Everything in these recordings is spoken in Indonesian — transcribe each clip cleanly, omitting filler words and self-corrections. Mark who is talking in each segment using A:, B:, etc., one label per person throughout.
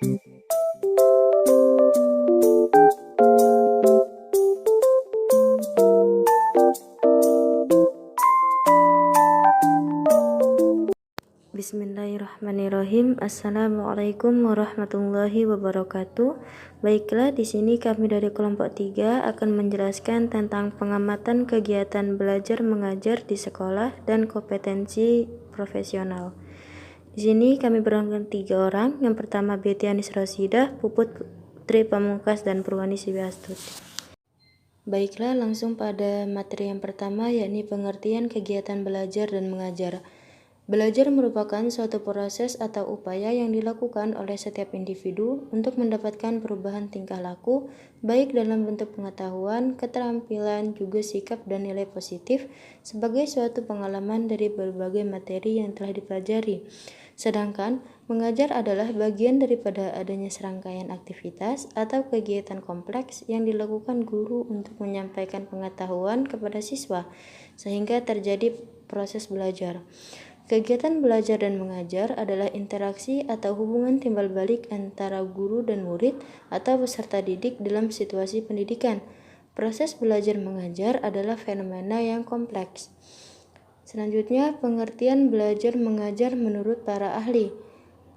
A: Bismillahirrahmanirrahim. Assalamualaikum warahmatullahi wabarakatuh. Baiklah, di sini kami dari kelompok 3 akan menjelaskan tentang pengamatan kegiatan belajar mengajar di sekolah dan kompetensi profesional. Di sini kami berangkat 3 orang. Yang pertama Betty Anis Rosidah, Puput Putri Pamungkas, dan Purwani Siwiastuti. Baiklah, langsung pada materi yang pertama, yakni pengertian kegiatan belajar dan mengajar. Belajar merupakan suatu proses atau upaya yang dilakukan oleh setiap individu untuk mendapatkan perubahan tingkah laku, baik dalam bentuk pengetahuan, keterampilan, juga sikap dan nilai positif sebagai suatu pengalaman dari berbagai materi yang telah dipelajari. Sedangkan mengajar adalah bagian daripada adanya serangkaian aktivitas atau kegiatan kompleks yang dilakukan guru untuk menyampaikan pengetahuan kepada siswa, sehingga terjadi proses belajar. Kegiatan belajar dan mengajar adalah interaksi atau hubungan timbal balik antara guru dan murid atau peserta didik dalam situasi pendidikan. Proses belajar mengajar adalah fenomena yang kompleks. Selanjutnya, pengertian belajar mengajar menurut para ahli.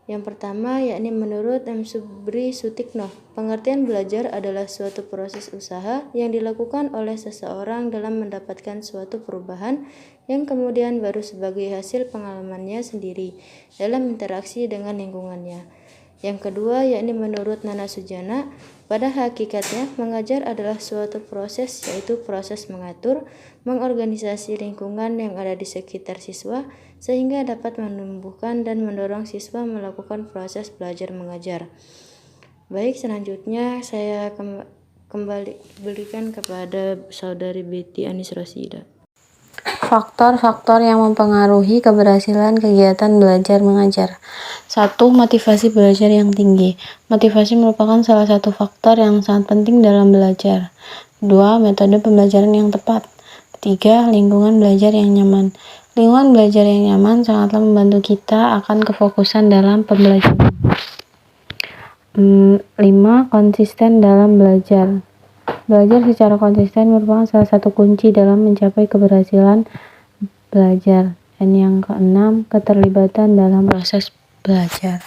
A: Yang pertama, yakni menurut M. Subri Sutikno, pengertian belajar adalah suatu proses usaha yang dilakukan oleh seseorang dalam mendapatkan suatu perubahan yang kemudian baru sebagai hasil pengalamannya sendiri dalam interaksi dengan lingkungannya. Yang kedua, yakni menurut Nana Sujana, pada hakikatnya mengajar adalah suatu proses, yaitu proses mengatur, mengorganisasi lingkungan yang ada di sekitar siswa sehingga dapat menumbuhkan dan mendorong siswa melakukan proses belajar mengajar. Baik, selanjutnya saya kembali berikan kepada saudari Betty Anis Rosidah.
B: Faktor-faktor yang mempengaruhi keberhasilan kegiatan belajar mengajar. 1. Motivasi belajar yang tinggi. Motivasi merupakan salah satu faktor yang sangat penting dalam belajar. 2. Metode pembelajaran yang tepat. 3. Lingkungan belajar yang nyaman. Lingkungan belajar yang nyaman sangatlah membantu kita akan kefokusan dalam pembelajaran. 5. Konsisten dalam belajar. Belajar secara konsisten merupakan salah satu kunci dalam mencapai keberhasilan belajar. Dan yang keenam, keterlibatan dalam proses belajar.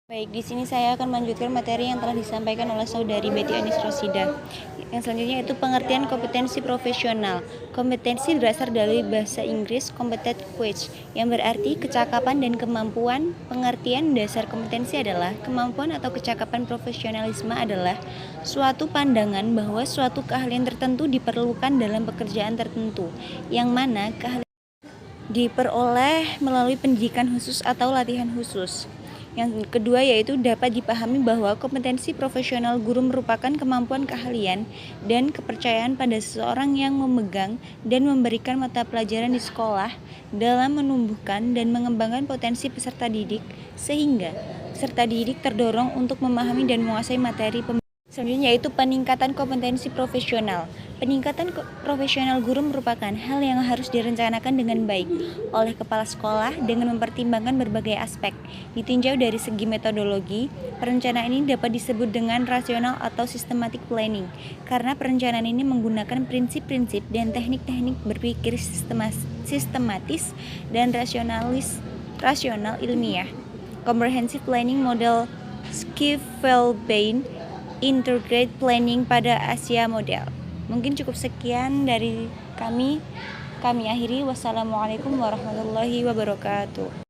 C: Baik, di sini saya akan melanjutkan materi yang telah disampaikan oleh saudari Betty Anis Rosidah. Yang selanjutnya itu pengertian kompetensi profesional. Kompetensi berasal dari bahasa Inggris competency, yang berarti kecakapan dan kemampuan. Pengertian dasar kompetensi adalah kemampuan atau kecakapan. Profesionalisme adalah suatu pandangan bahwa suatu keahlian tertentu diperlukan dalam pekerjaan tertentu, yang mana keahlian diperoleh melalui pendidikan khusus atau latihan khusus. Yang kedua yaitu dapat dipahami bahwa kompetensi profesional guru merupakan kemampuan, keahlian, dan kepercayaan pada seseorang yang memegang dan memberikan mata pelajaran di sekolah dalam menumbuhkan dan mengembangkan potensi peserta didik sehingga peserta didik terdorong untuk memahami dan menguasai materi pembelajaran. Selanjutnya yaitu peningkatan kompetensi profesional. Peningkatan profesional guru merupakan hal yang harus direncanakan dengan baik oleh kepala sekolah dengan mempertimbangkan berbagai aspek. Ditinjau dari segi metodologi, perencanaan ini dapat disebut dengan rasional atau systematic planning, karena perencanaan ini menggunakan prinsip-prinsip dan teknik-teknik berpikir sistematis dan rasional ilmiah. Comprehensive planning model Schivelbein Integrated Planning pada Asia Model. Mungkin cukup sekian dari kami akhiri. Wassalamualaikum warahmatullahi wabarakatuh.